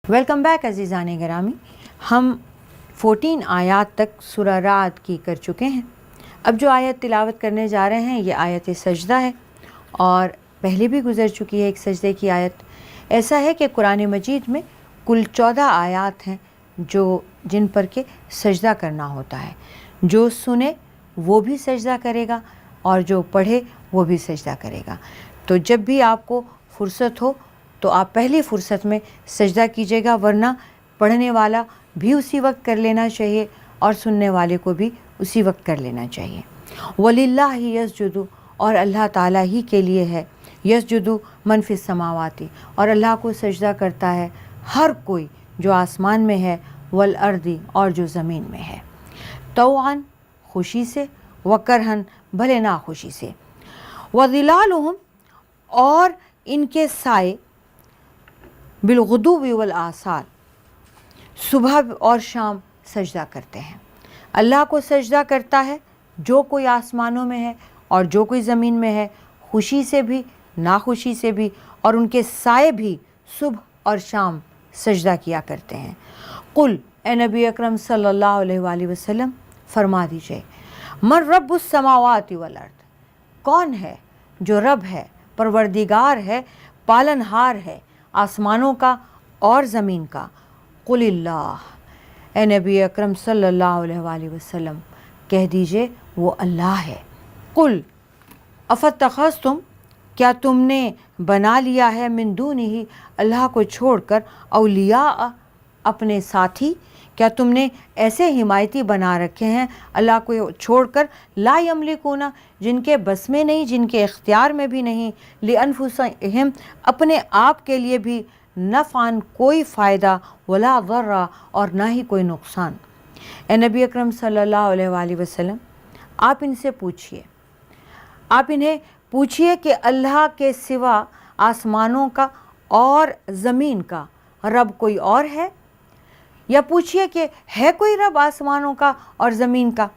Welcome back अज़ीज़ान गिरामी। हम 14 आयत तक सूरह रात की कर चुके हैं। अब जो आयत तिलावत करने जा रहे हैं ये आयत सजदा है और पहले भी गुज़र चुकी है एक सजदे की आयत। ऐसा है कि कुरान मजीद में कुल 14 आयत हैं जिन पर के सजदा करना होता है। जो सुने वो भी सजदा करेगा और जो पढ़े वो भी सजदा करेगा। तो जब भी आपको फ़ुर्सत हो तो आप पहली फ़ुर्सत में सजदा कीजिएगा, वरना पढ़ने वाला भी उसी वक्त कर लेना चाहिए और सुनने वाले को भी उसी वक्त कर लेना चाहिए। वलिल्लाहि यसजुदु, और अल्लाह ताला ही के लिए है, यसजुदु मन फिस समावाती, और अल्लाह को सजदा करता है हर कोई जो आसमान में है, वल अर्दी, और जो ज़मीन में है, तौआन खुशी से, वकरहन भले ना खुशी से, वज़िलालुहुम, और इनके साए, बिलगुदुव्वि वल आसाल, सुबह और शाम सजदा करते हैं। अल्लाह को सजदा करता है जो कोई आसमानों में है और जो कोई ज़मीन में है, खुशी से भी नाखुशी से भी, और उनके साए भी सुबह और शाम सजदा किया करते हैं। कुल, ए नबी अकरम सल्लल्लाहु अलैहि वसल्लम फरमा दीजिए, मन रब्बुस समावाति वल अर्द, कौन है जो रब है, परवरदिगार है, पालनहार है आसमानों का और ज़मीन का। कुलिल्लाह, ए नबी अकरम सल्लल्लाहु अलैहि वसल्लम कह दीजिए वो अल्लाह है। कुल अफतखज़्तुम, क्या तुमने बना लिया है, मिन दूनिही, अल्लाह को छोड़कर, औलिया, अपने साथी, क्या तुमने ऐसे हिमायती बना रखे हैं अल्लाह को छोड़कर, ला यमलिकूना, जिनके बस में नहीं, जिनके इख्तियार में भी नहीं, लिअनफुसिहिम, अपने आप के लिए भी, नफ़ान, कोई फ़ायदा, वला ज़र्रा, और ना ही कोई नुकसान। ए नबी अकरम सल्लल्लाहु अलैहि वसल्लम, आप इनसे पूछिए, आप इन्हें पूछिए कि अल्लाह के सिवा आसमानों का और ज़मीन का रब कोई और है, या पूछिए कि है कोई रब आसमानों का और ज़मीन का।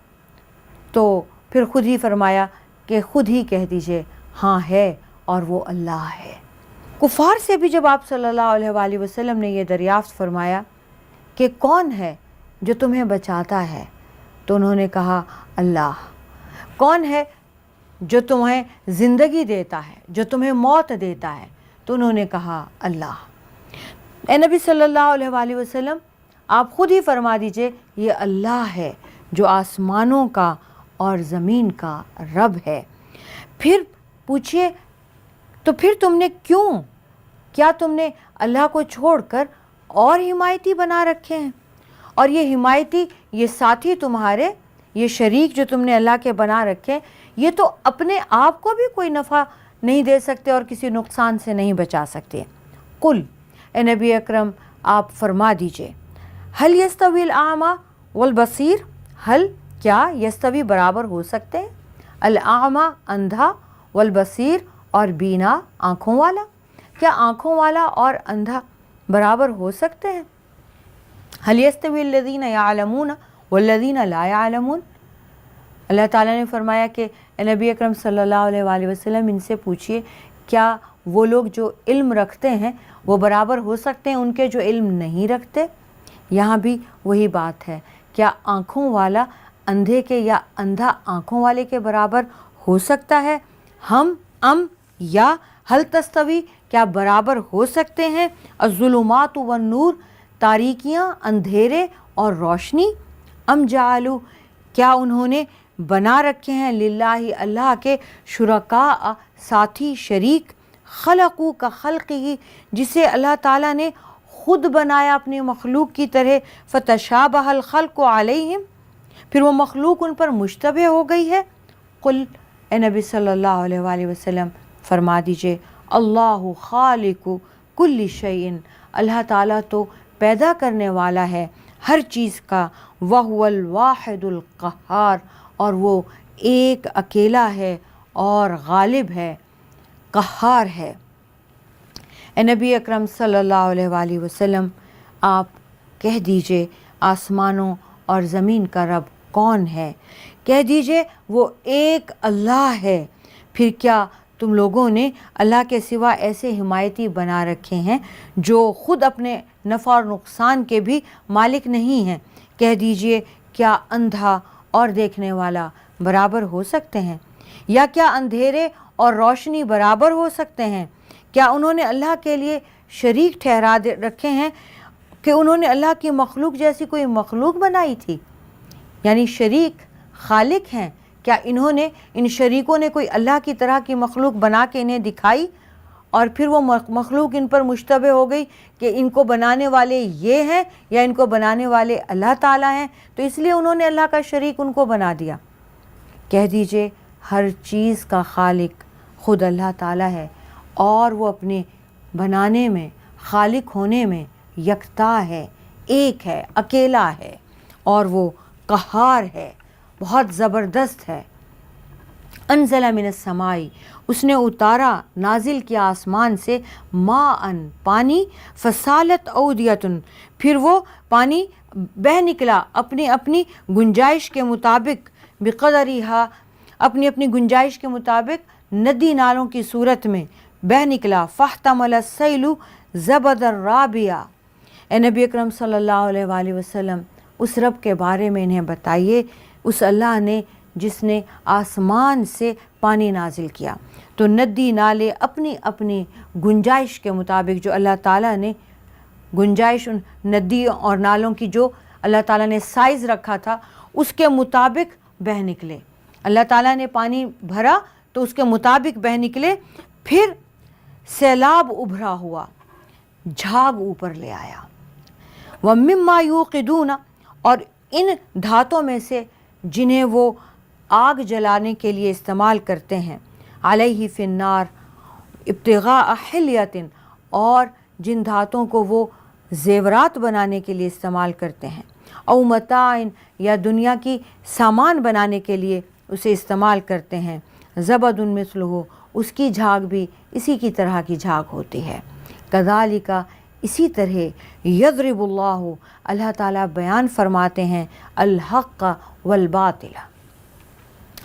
तो फिर खुद ही फरमाया कि खुद ही कह दीजिए हाँ है, और वो अल्लाह है। कुफ़ार से भी जब आप सल्लल्लाहु अलैहि वसल्लम ने ये दरियाफ़्त फरमाया कि कौन है जो तुम्हें बचाता है, तो उन्होंने कहा अल्लाह। कौन है जो तुम्हें ज़िंदगी देता है, जो तुम्हें मौत देता है, तो उन्होंने कहा अल्लाह। ए नबी सल्लल्लाहु अलैहि वसल्लम, आप ख़ुद ही फरमा दीजिए ये अल्लाह है जो आसमानों का और ज़मीन का रब है। फिर पूछिए, तो फिर तुमने क्या तुमने अल्लाह को छोड़कर और हिमायती बना रखे हैं, और ये हिमायती, ये साथी तुम्हारे, ये शरीक जो तुमने अल्लाह के बना रखे हैं, ये तो अपने आप को भी कोई नफ़ा नहीं दे सकते और किसी नुकसान से नहीं बचा सकते। कुल, ए नबी अकरम, आप फरमा दीजिए, हल यस्तविल आमा वल बसीर, हल, क्या, यस्तवी, बराबर हो सकते हैं, अल आमा, अंधा, वल बसीर, और बीना, आँखों वाला, क्या आँखों वाला और अंधा बराबर हो सकते हैं। हल यस्तविल लज़ीना यअलमून वल्लज़ीना ला यअलमून, अल्लाह ताला ने फरमाया कि नबी अकरम सल्लल्लाहु अलैहि वसल्लम, इनसे पूछिए क्या वो लोग जो इल्म रखते हैं वो बराबर हो सकते हैं उनके जो इल्म नहीं रखते। यहाँ भी वही बात है, क्या आँखों वाला अंधे के या अंधा आँखों वाले के बराबर हो सकता है। हम, या हल तस्तवी, क्या बराबर हो सकते हैं, अज़्ज़ुलुमात वन नूर, तारीकियाँ, अंधेरे और रोशनी, अम जालू, क्या उन्होंने बना रखे हैं, लिल्लाही, अल्लाह के, शुरका, साथी, शरीक, खलक़ू का खल्क़ी, जिसे अल्लाह ताला ने ख़ुद बनाया अपनी मखलूक की तरह, फ़तशाबहल खल्क़ु अलैहिम, फिर वो मखलूक उन पर मुश्तबह हो गई है। कुल, ए नबी सल्लल्लाहु अलैहि वसल्लम, फरमा दीजिए, अल्लाहु खालिकु कुल्ली शैइन, अल्लाह ताला तो पैदा करने वाला है हर चीज़ का, वहुवल वाहिदुल क़हार, और वो एक अकेला है और गालिब है, क़हार है। ए नबी अकरम सल्लल्लाहु अलैहि वसल्लम, आप कह दीजिए आसमानों और ज़मीन का रब कौन है, कह दीजिए वो एक अल्लाह है। फिर क्या تم لوگوں نے اللہ کے سوا ایسے حمایتی بنا رکھے ہیں جو خود اپنے نفع اور نقصان کے بھی مالک نہیں ہیں۔ کہہ دیجئے کیا اندھا اور دیکھنے والا برابر ہو سکتے ہیں؟ یا کیا اندھیرے اور روشنی برابر ہو سکتے ہیں؟ کیا انہوں نے اللہ کے لیے شریک ٹھہرا رکھے ہیں کہ انہوں نے اللہ کی مخلوق جیسی کوئی مخلوق بنائی تھی؟ یعنی شریک خالق ہیں، کیا انہوں نے ان شریکوں نے کوئی اللہ کی طرح کی مخلوق بنا کے انہیں دکھائی اور پھر وہ مخلوق ان پر مشتبہ ہو گئی کہ ان کو بنانے والے یہ ہیں یا ان کو بنانے والے اللہ تعالیٰ ہیں، تو اس لیے انہوں نے اللہ کا شریک ان کو بنا دیا؟ کہہ دیجئے ہر چیز کا خالق خود اللہ تعالیٰ ہے، اور وہ اپنے بنانے میں، خالق ہونے میں یکتا ہے، ایک ہے، اکیلا ہے، اور وہ قہار ہے، بہت زبردست ہے۔ انزل من السماء، اس نے اتارا، نازل کیا آسمان سے، ماء پانی، فسالت اودیتن، پھر وہ پانی بہہ نکلا اپنی اپنی گنجائش کے مطابق، بقدرہا، اپنی اپنی گنجائش کے مطابق ندی نالوں کی صورت میں بہہ نکلا۔ فاحتمل السیل زبد الرابیہ، اے نبی اکرم صلی اللہ علیہ وآلہ وسلم اس رب کے بارے میں انہیں بتائیے، اس اللہ نے جس نے آسمان سے پانی نازل کیا، تو ندی نالے اپنی اپنی گنجائش کے مطابق، جو اللہ تعالیٰ نے گنجائش ان ندی اور نالوں کی جو اللہ تعالیٰ نے سائز رکھا تھا اس کے مطابق بہہ نکلے۔ اللہ تعالیٰ نے پانی بھرا تو اس کے مطابق بہہ نکلے، پھر سیلاب ابھرا ہوا، جھاگ اوپر لے آیا۔ وَمِمَّا يُوقِدُونَ، اور ان دھاتوں میں سے جنہیں وہ آگ جلانے کے لیے استعمال کرتے ہیں، علیہ فی النار ابتغاء حلیۃ، اور جن دھاتوں کو وہ زیورات بنانے کے لیے استعمال کرتے ہیں، او متاع، یا دنیا کی سامان بنانے کے لیے اسے استعمال کرتے ہیں، زبد مثلہ، اس کی جھاگ بھی اسی کی طرح کی جھاگ ہوتی ہے۔ کذالک، اسی طرح یضرب اللہ، اللہ تعالیٰ بیان فرماتے ہیں، الحق والباطل،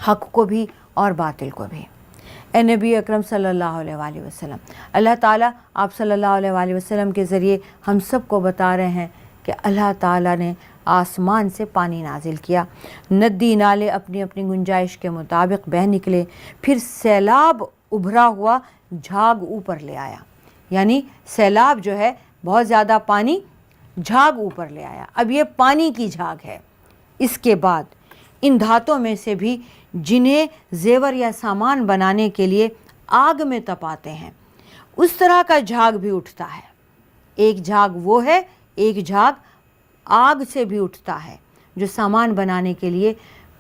حق کو بھی اور باطل کو بھی۔ اے نبی اکرم صلی اللہ علیہ وآلہ وسلم، اللہ تعالیٰ آپ صلی اللہ علیہ وآلہ وسلم کے ذریعے ہم سب کو بتا رہے ہیں کہ اللہ تعالیٰ نے آسمان سے پانی نازل کیا، ندی نالے اپنی اپنی گنجائش کے مطابق بہہ نکلے، پھر سیلاب ابھرا ہوا جھاگ اوپر لے آیا، یعنی سیلاب جو ہے بہت زیادہ پانی جھاگ اوپر لے آیا۔ اب یہ پانی کی جھاگ ہے۔ اس کے بعد ان دھاتوں میں سے بھی جنہیں زیور یا سامان بنانے کے لیے آگ میں تپاتے ہیں، اس طرح کا جھاگ بھی اٹھتا ہے۔ ایک جھاگ وہ ہے، ایک جھاگ آگ سے بھی اٹھتا ہے جو سامان بنانے کے لیے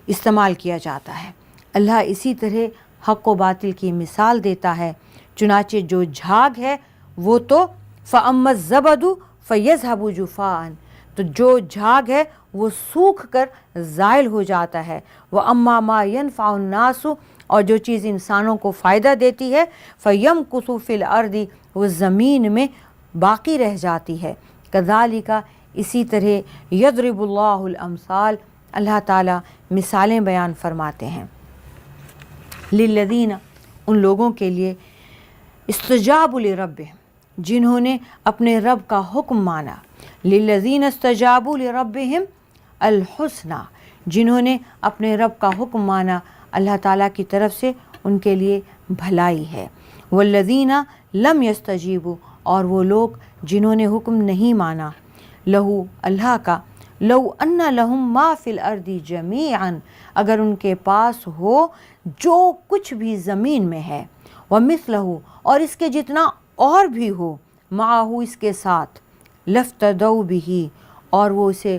استعمال کیا جاتا ہے۔ اللہ اسی طرح حق و باطل کی مثال دیتا ہے۔ چنانچہ جو جھاگ ہے وہ تو فَأَمَّا الزَّبَدُ فَيَذْهَبُ جُفَاءً، تو جو جھاگ ہے وہ سوکھ کر زائل ہو جاتا ہے۔ وَأَمَّا مَا يَنْفَعُ النَّاسُ، اور جو چیز انسانوں کو فائدہ دیتی ہے، فَيَمْكُثُ فِي الْأَرْضِ، وہ زمین میں باقی رہ جاتی ہے۔ کذالک، اسی طرح یضرب اللہ الامثال، اللہ تعالیٰ مثالیں بیان فرماتے ہیں، للذین، ان لوگوں کے لیے، استجابوا لربہم، جنہوں نے اپنے رب کا حکم مانا، للذین استجابوا لربہم الحسنی، جنہوں نے اپنے رب کا حکم مانا، اللہ تعالیٰ کی طرف سے ان کے لیے بھلائی ہے۔ والذین لم یستجیبوا، اور وہ لوگ جنہوں نے حکم نہیں مانا، لہو، اللہ کا، لو ان لہم ما فی الارض جمیعا، اگر ان کے پاس ہو جو کچھ بھی زمین میں ہے، ومثلہ، اور اس کے جتنا اور بھی ہو، معہ، اس کے ساتھ، لفتدوا بہ، اور وہ اسے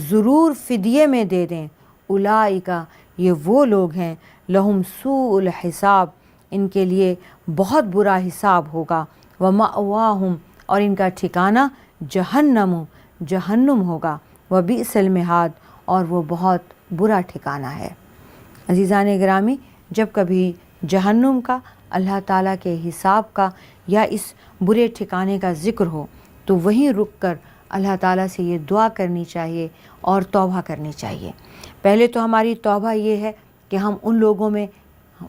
ضرور فدیے میں دے دیں، اولئک، یہ وہ لوگ ہیں، لہم سوء الحساب، ان کے لیے بہت برا حساب ہوگا، ومأواہم، اور ان کا ٹھکانہ جہنم، جہنم ہوگا، وبئس المہاد، اور وہ بہت برا ٹھکانہ ہے۔ عزیزان گرامی، جب کبھی جہنم کا، اللہ تعالیٰ کے حساب کا یا اس برے ٹھکانے کا ذکر ہو تو وہیں رک کر اللہ تعالیٰ سے یہ دعا کرنی چاہیے اور توبہ کرنی چاہیے۔ پہلے تو ہماری توبہ یہ ہے کہ ہم ان لوگوں میں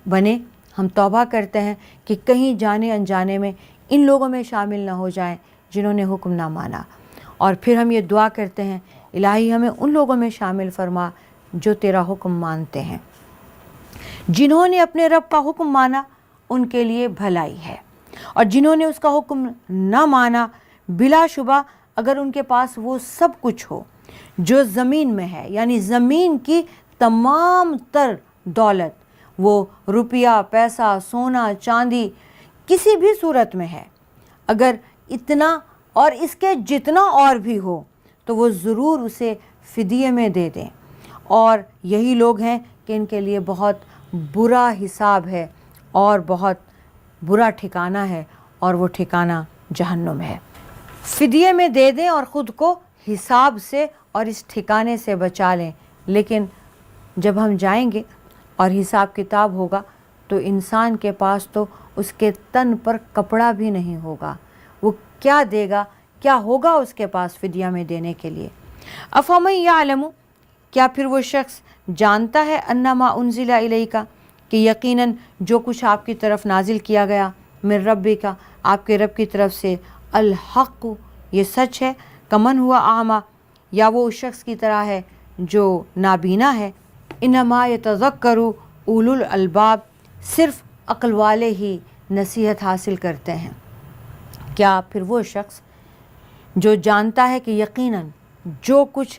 بنیں، ہم توبہ کرتے ہیں کہ کہیں جانے انجانے میں ان لوگوں میں شامل نہ ہو جائیں جنہوں نے حکم نہ مانا، اور پھر ہم یہ دعا کرتے ہیں الہی ہمیں ان لوگوں میں شامل فرما جو تیرا حکم مانتے ہیں۔ جنہوں نے اپنے رب کا حکم مانا ان کے لیے بھلائی ہے، اور جنہوں نے اس کا حکم نہ مانا بلا شبہ اگر ان کے پاس وہ سب کچھ ہو جو زمین میں ہے، یعنی زمین کی تمام تر دولت، وہ روپیہ، پیسہ، سونا، چاندی کسی بھی صورت میں ہے، اگر اتنا اور اس کے جتنا اور بھی ہو تو وہ ضرور اسے فدیے میں دے دیں، اور یہی لوگ ہیں کہ ان کے لیے بہت برا حساب ہے اور بہت برا ٹھکانہ ہے، اور وہ ٹھکانہ جہنم ہے۔ فدیے میں دے دیں اور خود کو حساب سے اور اس ٹھکانے سے بچا لیں، لیکن جب ہم جائیں گے اور حساب کتاب ہوگا تو انسان کے پاس تو اس کے تن پر کپڑا بھی نہیں ہوگا، وہ کیا دے گا، کیا ہوگا اس کے پاس فدیہ میں دینے کے لیے۔ افمن یعلم، کیا پھر وہ شخص جانتا ہے انما انزل الیک، کہ یقیناً جو کچھ آپ کی طرف نازل کیا گیا من ربک، آپ کے رب کی طرف سے، الحق، یہ سچ ہے، کمن ہوا اعمی، یا وہ اس شخص کی طرح ہے جو نابینا ہے، انما یتذکر اولو الالباب، صرف عقل والے ہی نصیحت حاصل کرتے ہیں۔ کیا پھر وہ شخص جو جانتا ہے کہ یقیناً جو کچھ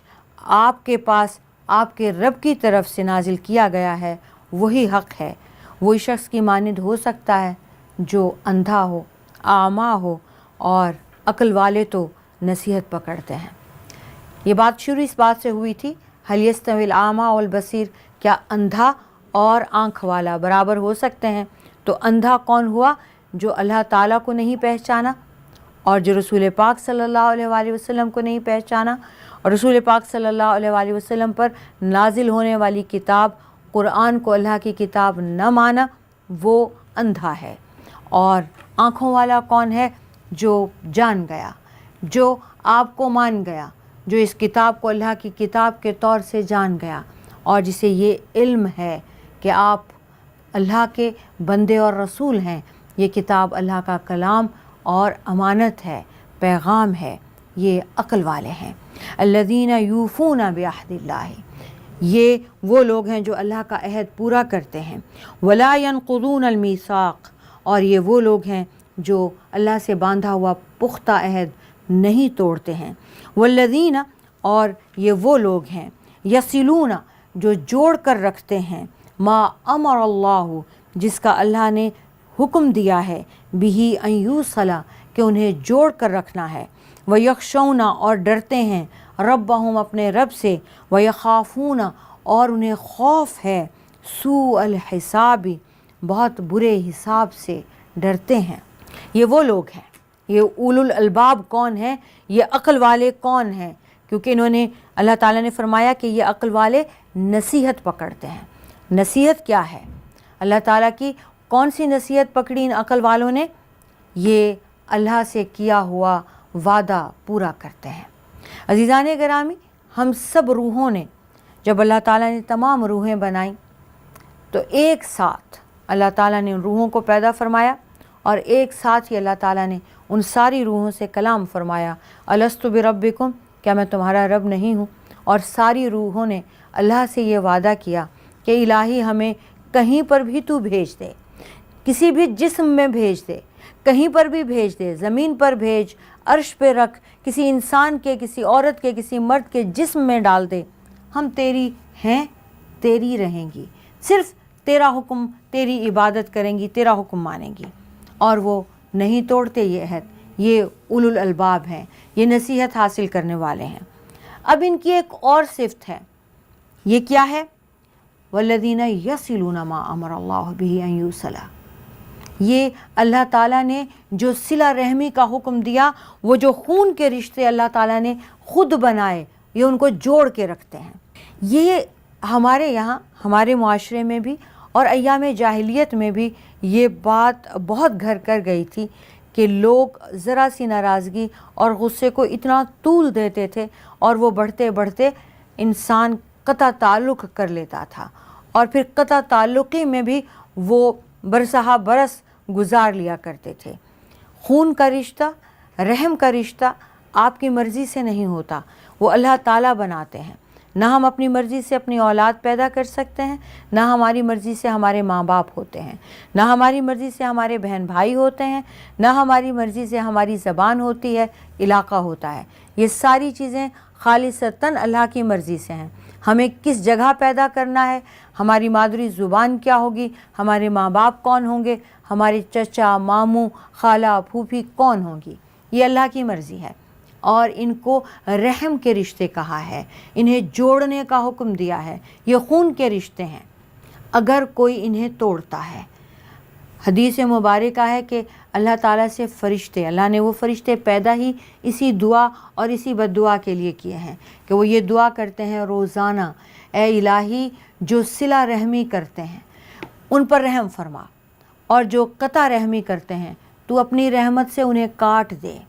آپ کے پاس آپ کے رب کی طرف سے نازل کیا گیا ہے وہی حق ہے، وہی شخص کی مانند ہو سکتا ہے جو اندھا ہو، اعمیٰ ہو، اور عقل والے تو نصیحت پکڑتے ہیں۔ یہ بات شروع اس بات سے ہوئی تھی، هل يستوي الاعمى والبصیر، کیا اندھا اور آنکھ والا برابر ہو سکتے ہیں؟ تو اندھا کون ہوا؟ جو اللہ تعالیٰ کو نہیں پہچانا، اور جو رسول پاک صلی اللہ علیہ وآلہ وسلم کو نہیں پہچانا، اور رسول پاک صلی اللہ علیہ وآلہ وسلم پر نازل ہونے والی کتاب قرآن کو اللہ کی کتاب نہ مانا، وہ اندھا ہے۔ اور آنکھوں والا کون ہے؟ جو جان گیا، جو آپ کو مان گیا، جو اس کتاب کو اللہ کی کتاب کے طور سے جان گیا، اور جسے یہ علم ہے کہ آپ اللہ کے بندے اور رسول ہیں، یہ کتاب اللہ کا کلام اور امانت ہے، پیغام ہے، یہ عقل والے ہیں۔ الذین یوفون بعہد اللہ، یہ وہ لوگ ہیں جو اللہ کا عہد پورا کرتے ہیں۔ ولا ینقضون المیثاق، اور یہ وہ لوگ ہیں جو اللہ سے باندھا ہوا پختہ عہد نہیں توڑتے ہیں۔ والذین، اور یہ وہ لوگ ہیں، یصلون، جو جوڑ کر رکھتے ہیں، ما امر اللہ، جس کا اللہ نے حکم دیا ہے، بہ ان یوصل، کہ انہیں جوڑ کر رکھنا ہے، ویخشون، اور ڈرتے ہیں، ربہم، اپنے رب سے، ویخافون، اور انہیں خوف ہے، سوء الحساب، بہت برے حساب سے ڈرتے ہیں۔ یہ وہ لوگ ہیں، یہ اولو الالباب کون ہیں؟ یہ عقل والے کون ہیں؟ کیونکہ انہوں نے، اللہ تعالیٰ نے فرمایا کہ یہ عقل والے نصیحت پکڑتے ہیں۔ نصیحت کیا ہے؟ اللہ تعالیٰ کی کون سی نصیحت پکڑی ان عقل والوں نے؟ یہ اللہ سے کیا ہوا وعدہ پورا کرتے ہیں۔ عزیزان گرامی، ہم سب روحوں نے، جب اللہ تعالیٰ نے تمام روحیں بنائیں تو ایک ساتھ اللہ تعالیٰ نے ان روحوں کو پیدا فرمایا، اور ایک ساتھ ہی اللہ تعالیٰ نے ان ساری روحوں سے کلام فرمایا، الست بربکم، کیا میں تمہارا رب نہیں ہوں؟ اور ساری روحوں نے اللہ سے یہ وعدہ کیا کہ الہی ہمیں کہیں پر بھی تو بھیج دے، کسی بھی جسم میں بھیج دے، کہیں پر بھی بھیج دے، زمین پر بھیج، عرش پہ رکھ، کسی انسان کے، کسی عورت کے، کسی مرد کے جسم میں ڈال دے، ہم تیری ہیں، تیری رہیں گی، صرف تیرا حکم، تیری عبادت کریں گی، تیرا حکم مانیں گی۔ اور وہ نہیں توڑتے یہ عہد، یہ اولو الالباب ہیں، یہ نصیحت حاصل کرنے والے ہیں۔ اب ان کی ایک اور صفت ہے، یہ کیا ہے؟ والذین یصلون ما امر اللہ بہ ان یوصل، یہ اللہ تعالیٰ نے جو صلہ رحمی کا حکم دیا، وہ جو خون کے رشتے اللہ تعالیٰ نے خود بنائے، یہ ان کو جوڑ کے رکھتے ہیں۔ یہ ہمارے یہاں، ہمارے معاشرے میں بھی اور ایام جاہلیت میں بھی یہ بات بہت گھر کر گئی تھی کہ لوگ ذرا سی ناراضگی اور غصے کو اتنا طول دیتے تھے، اور وہ بڑھتے بڑھتے انسان قطع تعلق کر لیتا تھا، اور پھر قطع تعلقی میں بھی وہ बरसहा बरस गुजार लिया करते थे। खून का रिश्ता, रहम का रिश्ता आपकी मर्ज़ी से नहीं होता, वो अल्लाह ताला बनाते हैं। ना हम अपनी मर्ज़ी से अपनी औलाद पैदा कर सकते हैं, ना हमारी मर्ज़ी से हमारे माँ बाप होते हैं, ना हमारी मर्ज़ी से हमारे बहन भाई होते हैं, ना हमारी मर्ज़ी से हमारी ज़बान होती है, इलाका होता है। ये सारी चीज़ें खालिसतन अल्लाह की मर्ज़ी से हैं। हमें किस जगह पैदा करना है, हमारी मादरी ज़ुबान क्या होगी, हमारे माँ बाप कौन होंगे, हमारे चचा मामू खाला फूफी कौन होंगी, ये अल्लाह की मर्ज़ी है। और इनको रहम के रिश्ते कहा है, इन्हें जोड़ने का हुक्म दिया है। ये खून के रिश्ते हैं, अगर कोई इन्हें तोड़ता है। हदीस मुबारक है कि अल्लाह ताला से फ़रिश्ते, अल्लाह ने वो फ़रिश्ते पैदा ही इसी दुआ और इसी बद्दुआ के लिए किए हैं कि वो ये दुआ करते हैं रोज़ाना, ए इलाही जो सिला रहमी करते हैं उन पर रहम फरमा, और जो कता रहमी करते हैं तू अपनी रहमत से उन्हें काट दे।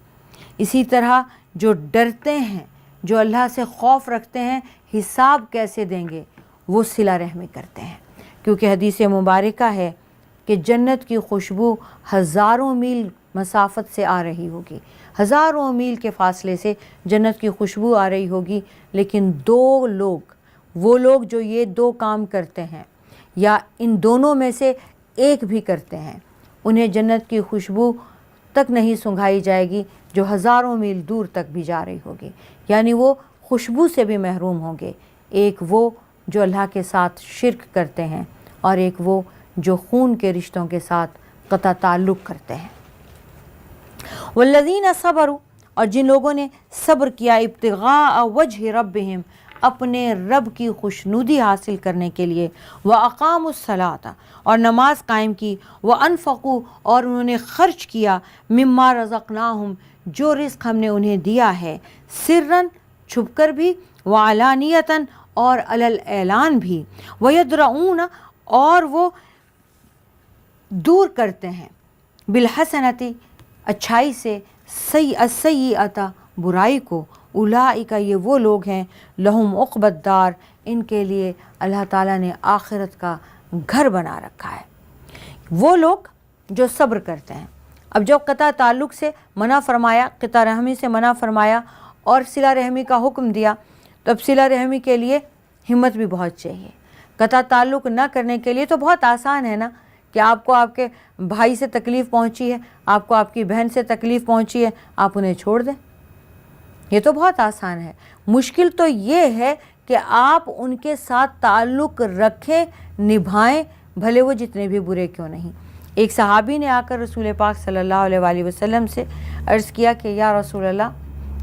इसी तरह जो डरते हैं, जो अल्लाह से खौफ रखते हैं हिसाब कैसे देंगे, वो सिला रहमी करते हैं। क्योंकि हदीस मुबारक है कि जन्नत की खुशबू हज़ारों मील मसाफत से आ रही होगी, हज़ारों मील के फ़ासले से जन्नत की खुशबू आ रही होगी, लेकिन दो लोग, वो लोग जो ये दो काम करते हैं या इन दोनों में से एक भी करते हैं, उन्हें जन्नत की खुशबू तक नहीं सूंघाई जाएगी जो हज़ारों मील दूर तक भी जा रही होगी, यानी वो खुशबू से भी महरूम होंगे। एक वो जो अल्लाह के साथ शिर्क करते हैं और एक वो जो खून के रिश्तों के साथ क़ता ताल्लुक़ करते हैं। वल्लज़ीना सबरू, और जिन लोगों ने सब्र किया, इब्तिगा वजह रब्बिहिम, अपने रब की खुशनुदी हासिल करने के लिए, व अक़ामुस्सलाता, और नमाज कायम की, व अनफ़क़ू, और उन्होंने ख़र्च किया, मिम्मा रज़क़नाहुम, जो रिज़्क़ हमने उन्हें दिया है, सिर्रन, छुप कर भी, व अलानियतन, और अलल ऐलान भी, व यद्रऊन, और वो दूर करते हैं, बिलहसनती, अच्छाई से, सय्यअता, बुराई को, उलाइका, ये वो लोग हैं, लहुम उक़बद्दार, इनके लिए अल्लाह ताला ने आखिरत का घर बना रखा है। वो लोग जो सब्र करते हैं। अब जब क़ता ताल्लुक़ से मना फरमाया, क़ता रहमी से मना फरमाया और सिला रहमी का हुक्म दिया, तो अब सिला रहमी के लिए हिम्मत भी बहुत चाहिए। क़ता ताल्लुक़ न करने के लिए तो बहुत आसान है ना, कि आपको आपके भाई से तकलीफ़ पहुंची है, आपको आपकी बहन से तकलीफ़ पहुंची है, आप उन्हें छोड़ दें, ये तो बहुत आसान है। मुश्किल तो ये है कि आप उनके साथ ताल्लुक़ रखें, निभाएं, भले वो जितने भी बुरे क्यों नहीं। एक सहाबी ने आकर रसूल पाक सल्लल्लाहु अलैहि वसल्लम से अर्ज़ किया कि या रसूल अल्लाह,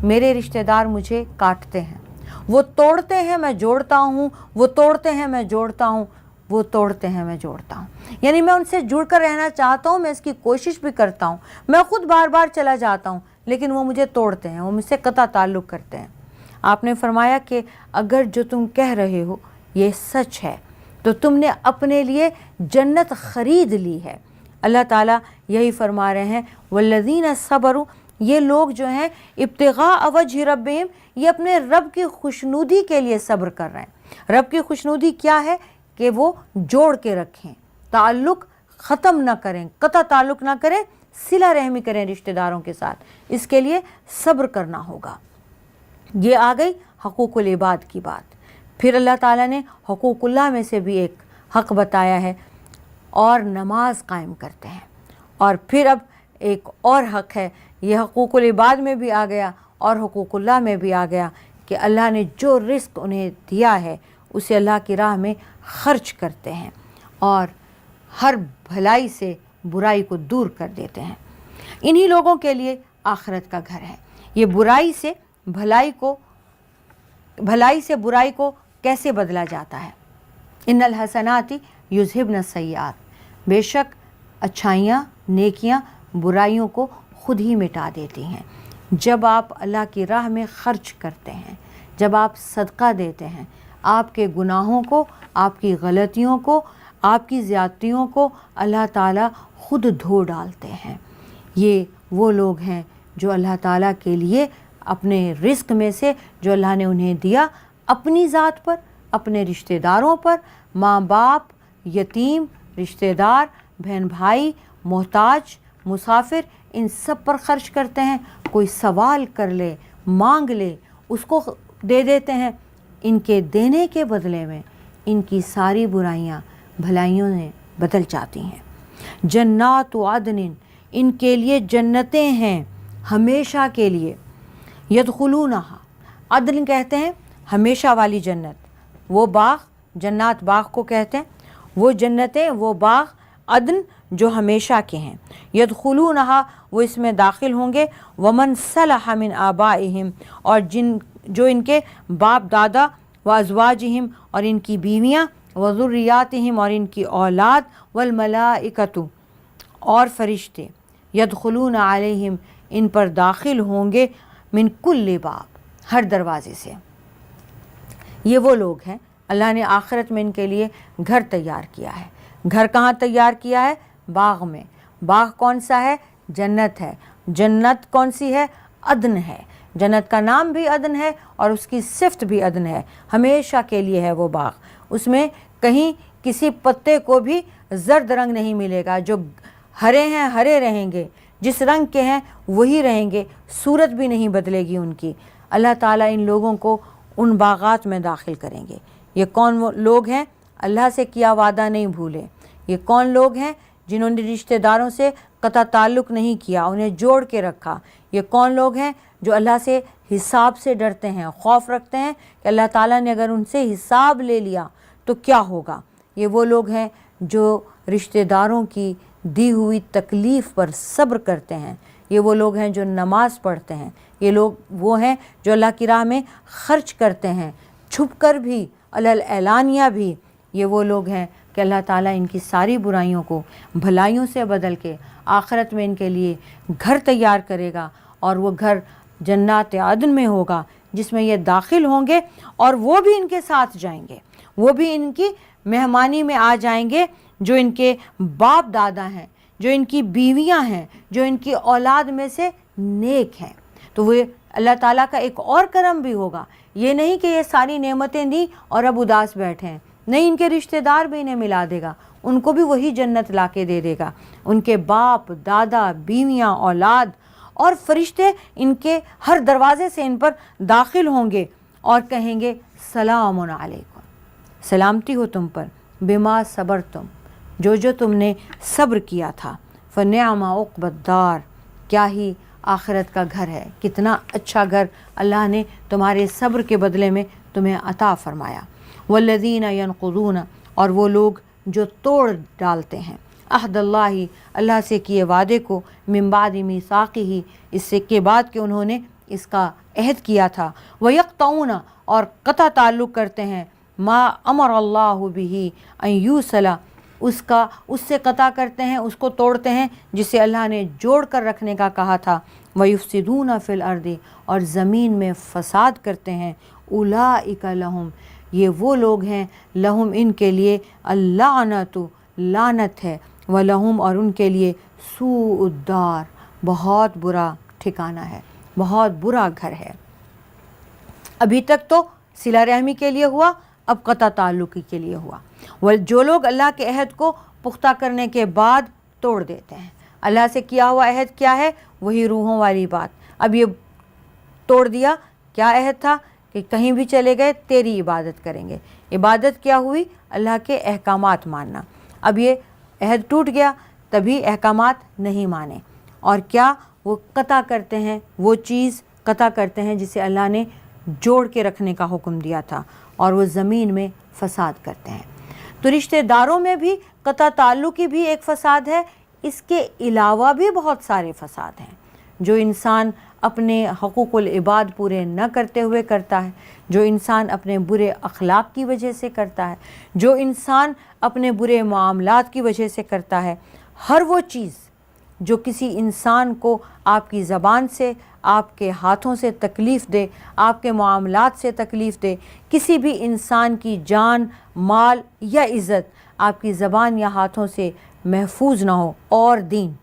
मेरे रिश्तेदार मुझे काटते हैं, वो तोड़ते हैं मैं जोड़ता हूँ, वो तोड़ते हैं मैं जोड़ता हूँ, वो तोड़ते हैं मैं जोड़ता हूँ। यानी मैं उनसे जुड़ कर रहना चाहता हूँ, मैं इसकी कोशिश भी करता हूँ, मैं ख़ुद बार बार चला जाता हूँ, लेकिन वो मुझे तोड़ते हैं, वो मुझसे क़ता ताल्लुक़ करते हैं। आपने फरमाया कि अगर जो तुम कह रहे हो ये सच है तो तुमने अपने लिए जन्नत ख़रीद ली है। अल्लाह ताला यही फरमा रहे हैं, वल्लज़ीना सबरू, ये लोग जो हैं इब्तिगा वजह रब्बिहिम, ये अपने रब की खुशनुदी के लिए सब्र कर रहे हैं। रब की खुशनुदी क्या है कि वो जोड़ के रखें, ताल्लुक़ ख़त्म ना करें, क़ता ताल्लुक़ ना करें, सिला रहमी करें रिश्तेदारों के साथ। इसके लिए सब्र करना होगा। ये आ गई हक़ूक़ुल इबाद की बात। फिर अल्लाह ताला ने हक़ूक़ुल्लाह में से भी एक हक़ बताया है, और नमाज कायम करते हैं। और फिर अब एक और हक़ है, ये हक़ूक़ुल इबाद में भी आ गया और हक़ूक़ुल्लाह में भी आ गया कि अल्लाह ने जो रिज़्क़ उन्हें दिया है उसे अल्लाह की राह में ख़र्च करते हैं और हर भलाई से बुराई को दूर कर देते हैं। इन्हीं लोगों के लिए आखिरत का घर है। ये बुराई से भलाई को, भलाई से बुराई को कैसे बदला जाता है। इन्नल हसनाति युज़हिब्न सय्यात, बेशक अच्छाइयाँ, नेकियाँ बुराइयों को खुद ही मिटा देती हैं। जब आप अल्लाह की राह में ख़र्च करते हैं, जब आप सदका देते हैं, आपके गुनाहों को, आपकी गलतियों को, आपकी ज़्यादतियों को अल्लाह ताला ख़ुद धो डालते हैं। ये वो लोग हैं जो अल्लाह ताला के लिए अपने रिज़्क़ में से जो अल्लाह ने उन्हें दिया, अपनी ज़ात पर, अपने रिश्तेदारों पर, माँ बाप, यतीम, रिश्तेदार, बहन भाई, मोहताज, मुसाफिर, इन सब पर खर्च करते हैं। कोई सवाल कर ले, मांग ले, उसको दे देते हैं। इनके देने के बदले में इनकी सारी बुराइयां भलाइयों में बदल जाती हैं। जन्नात अदनिन, इनके लिए जन्नतें हैं हमेशा के लिए। यदखुलूनहा, अदन कहते हैं हमेशा वाली जन्नत, वो बाग, जन्नात बाग को कहते हैं, वो जन्नतें, वो बाग अदन जो हमेशा के हैं। यदखुलूनहा, वो इसमें दाखिल होंगे। वमन सलह मिन आबाइहिम, और जो इनके बाप दादा, व अज़वाजिहिम, और इनकी बीवियाँ, व ज़ुर्रियातिहिम, और इनकी औलाद, वल मलाइकतु, और फरिश्ते, यदखुलून अलैहिम, इन पर दाखिल होंगे, मिन कुल्ली बाब, हर दरवाज़े से। ये वो लोग हैं, अल्लाह ने आखिरत में इनके लिए घर तैयार किया है। घर कहाँ तैयार किया है? बाग में। बाग कौन सा है? जन्नत है। जन्नत कौन सी है? अदन है। जन्नत का नाम भी अदन है और उसकी सिफ्त भी अदन है, हमेशा के लिए है वो बाग। उसमें कहीं किसी पत्ते को भी जर्द रंग नहीं मिलेगा। जो हरे हैं हरे रहेंगे, जिस रंग के हैं वही रहेंगे, सूरत भी नहीं बदलेगी उनकी। अल्लाह ताला इन लोगों को उन बागात में दाखिल करेंगे। ये कौन वो लोग हैं? अल्लाह से किया वादा नहीं भूले। ये कौन लोग हैं? जिन्होंने रिश्तेदारों से कता ताल्लुक़ नहीं किया, उन्हें जोड़ के रखा। ये कौन लोग हैं? जो अल्लाह से हिसाब से डरते हैं, खौफ रखते हैं कि अल्लाह ताला ने अगर उनसे हिसाब ले लिया तो क्या होगा। ये वो लोग हैं जो रिश्तेदारों की दी हुई तकलीफ़ पर सब्र करते हैं। ये वो लोग हैं जो नमाज़ पढ़ते हैं। ये लोग वो हैं जो अल्लाह की राह में ख़र्च करते हैं, छुप कर भी, अलल एलानिया भी। ये वो लोग हैं कि अल्लाह ताला इनकी सारी बुराइयों को भलाइयों से बदल के आखिरत में इनके लिए घर तैयार करेगा, और वो घर जन्नत अदन में होगा, जिसमें ये दाखिल होंगे और वो भी इनके साथ जाएंगे। वो भी इनकी मेहमानी में आ जाएंगे, जो इनके बाप दादा हैं, जो इनकी बीवियां हैं, जो इनकी औलाद में से नेक हैं। तो वो अल्लाह ताला का एक और करम भी होगा। ये नहीं कि ये सारी नेमतें दी और अब उदास बैठे हैं, नहीं, इनके रिश्तेदार भी इन्हें मिला देगा, उनको भी वही जन्नत ला के दे देगा। उनके बाप दादा, बीवियां, औलाद और फरिश्ते इनके हर दरवाज़े से इन पर दाखिल होंगे और कहेंगे सलामुन अलैकुम, सलामती हो तुम पर, बिमा सबर तुम, जो तुमने सब्र किया था। फ़निअमा उक़बद्दार, क्या ही आखिरत का घर है, कितना अच्छा घर अल्लाह ने तुम्हारे सब्र के बदले में तुम्हें अता फरमाया। वल्लज़ीना यनक़ुज़ून, और वो लोग जो तोड़ डालते हैं, अहदल्लाहि, अल्लाह से किए वादे को, मिन बादि मीसाक़िही, इससे के बाद कि उन्होंने इसका अहद किया था। वयक़तऊन, और क़ता ताल्लुक़ करते हैं, मा अमर अल्लाहु बिही अन यूसला, उससे क़ता करते हैं, उसको तोड़ते हैं जिसे अल्लाह ने जोड़ कर रखने का कहा था। वयुफ़सिदून फ़िल अर्दि, और ज़मीन में फ़साद करते हैं। उलाइका लहुम, ये वो लोग हैं, लहुम, इनके लिए, अल्लानतु, लानत है, व लहुम, और उनके लिए, सूउद्दार, बहुत बुरा ठिकाना है, बहुत बुरा घर है। अभी तक तो सिला रहमी के लिए हुआ, अब क़ता ताल्लुक़ी के लिए हुआ। वह जो लोग अल्लाह के अहद को पुख्ता करने के बाद तोड़ देते हैं। अल्लाह से किया हुआ अहद क्या है? वही रूहों वाली बात। अब ये तोड़ दिया। क्या अहद था? कि कहीं भी चले गए तेरी इबादत करेंगे। इबादत क्या हुई? अल्लाह के अहकामात मानना। अब ये अहद टूट गया, तभी अहकामात नहीं माने, और क्या वो क़ता करते हैं, वो चीज़ क़ता करते हैं जिसे अल्लाह ने जोड़ के रखने का हुक्म दिया था, और वो ज़मीन में फ़साद करते हैं। तो रिश्तेदारों में भी क़ता ताल्लुक़ी भी एक फ़साद है। इसके अलावा भी बहुत सारे फ़साद हैं जो इंसान अपने हक़ूक़ुल इबाद पूरे न करते हुए करता है, जो इंसान अपने बुरे अखलाक की वजह से करता है, जो इंसान अपने बुरे मामलात की वजह से करता है। हर वो चीज़ जो किसी इंसान को आपकी ज़बान से, आपके हाथों से तकलीफ़ दे, आपके मामलात से तकलीफ़ दे, किसी भी इंसान की जान, माल या इज़्ज़त आपकी ज़बान या हाथों से महफूज ना हो, और दीन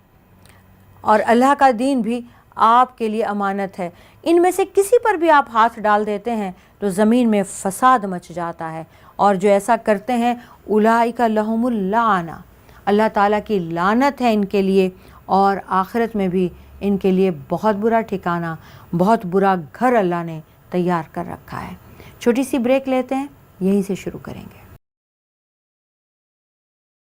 और अल्लाह का दीन भी आपके लिए अमानत है, इनमें से किसी पर भी आप हाथ डाल देते हैं तो ज़मीन में फ़साद मच जाता है। और जो ऐसा करते हैं, उलाइका लहुमुल लाना, اللہ تعالیٰ کی لعنت ہے ان کے لیے، اور آخرت میں بھی ان کے لیے بہت برا ٹھکانہ، بہت برا گھر اللہ نے تیار کر رکھا ہے۔ چھوٹی سی بریک لیتے ہیں، یہیں سے شروع کریں گے۔